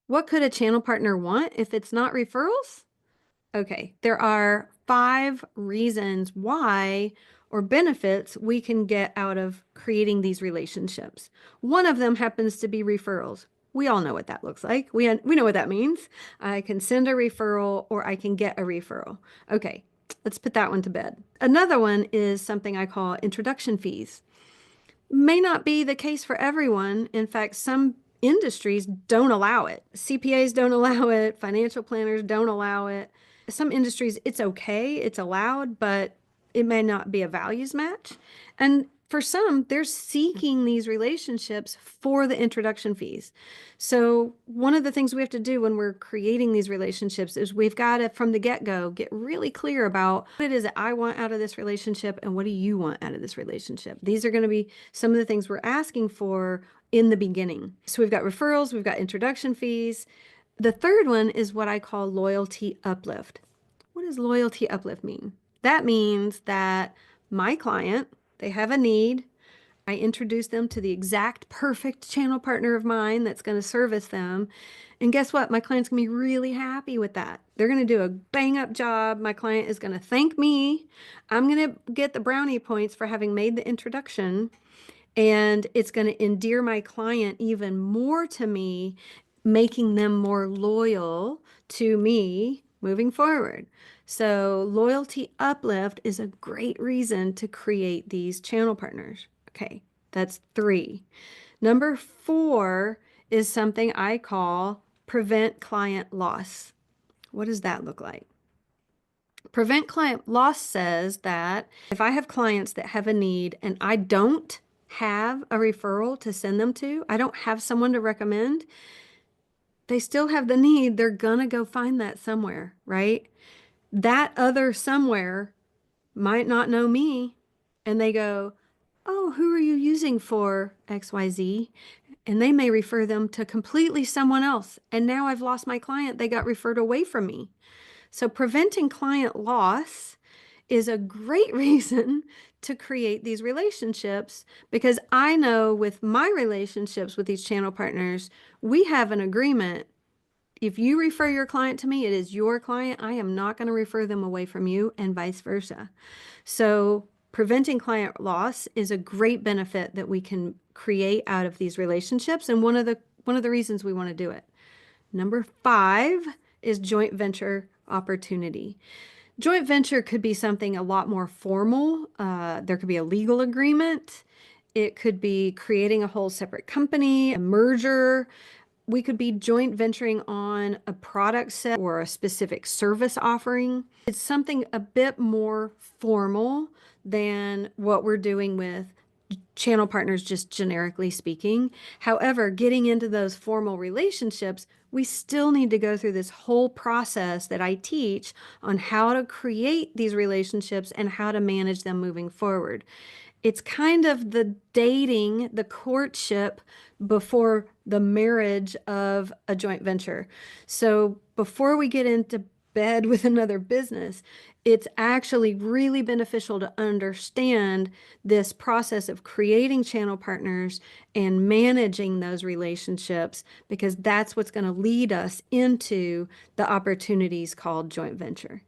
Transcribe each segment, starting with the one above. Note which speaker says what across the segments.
Speaker 1: What could a channel partner want if it's not referrals? Okay, there are 5 reasons why or benefits we can get out of creating these relationships. One of them happens to be referrals. We all know what that looks like. We know what that means. I can send a referral or I can get a referral. Okay, let's put that one to bed. Another one is something I call introduction fees. May not be the case for everyone. In fact, some industries don't allow it. CPAs don't allow it. Financial planners don't allow it. Some industries, it's okay, it's allowed, but it may not be a values match. And for some, they're seeking these relationships for the introduction fees. So one of the things we have to do when we're creating these relationships is we've got to, from the get-go, get really clear about what it is that I want out of this relationship and what do you want out of this relationship. These are going to be some of the things we're asking for in the beginning. So we've got referrals, we've got introduction fees. The third one is what I call loyalty uplift. What does loyalty uplift mean? That means that my client, they have a need. I introduce them to the exact perfect channel partner of mine that's going to service them. And guess what? My client's going to be really happy with that. They're going to do a bang up job. My client is going to thank me. I'm going to get the brownie points for having made the introduction. And it's going to endear my client even more to me, making them more loyal to me moving forward. So loyalty uplift is a great reason to create these channel partners. Okay, that's 3. Number 4 is something I call prevent client loss. What does that look like? Prevent client loss says that if I have clients that have a need and I don't have a referral to send them to, I don't have someone to recommend, they still have the need. They're going to go find that somewhere, right? That other somewhere might not know me. And they go, oh, who are you using for XYZ? And they may refer them to completely someone else. And now I've lost my client. They got referred away from me. So preventing client loss is a great reason to create these relationships, because I know with my relationships with these channel partners, we have an agreement. If you refer your client to me, it is your client. I am not going to refer them away from you, and vice versa. So preventing client loss is a great benefit that we can create out of these relationships, and one of the reasons we want to do it. Number 5 is joint venture opportunity. Joint venture could be something a lot more formal. There could be a legal agreement. It could be creating a whole separate company, a merger. We could be joint venturing on a product set or a specific service offering. It's something a bit more formal than what we're doing with channel partners, just generically speaking. However, getting into those formal relationships, we still need to go through this whole process that I teach on how to create these relationships and how to manage them moving forward. It's kind of the dating, the courtship before the marriage of a joint venture. So before we get into bed with another business, it's actually really beneficial to understand this process of creating channel partners and managing those relationships, because that's what's going to lead us into the opportunities called joint venture.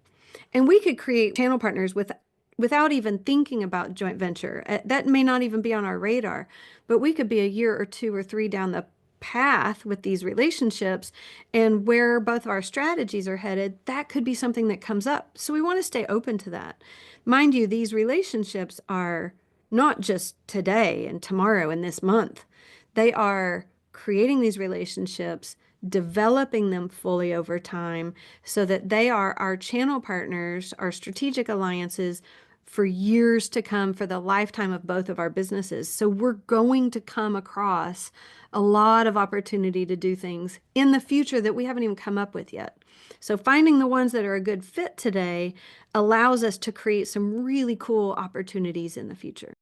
Speaker 1: And we could create channel partners without even thinking about joint venture. That may not even be on our radar, but we could be a year or 2 or 3 down the path with these relationships, and where both of our strategies are headed, that could be something that comes up. So we want to stay open to that. Mind you, these relationships are not just today and tomorrow and this month. They are creating these relationships, developing them fully over time so that they are our channel partners, our strategic alliances for years to come, for the lifetime of both of our businesses. So we're going to come across a lot of opportunity to do things in the future that we haven't even come up with yet. So finding the ones that are a good fit today allows us to create some really cool opportunities in the future.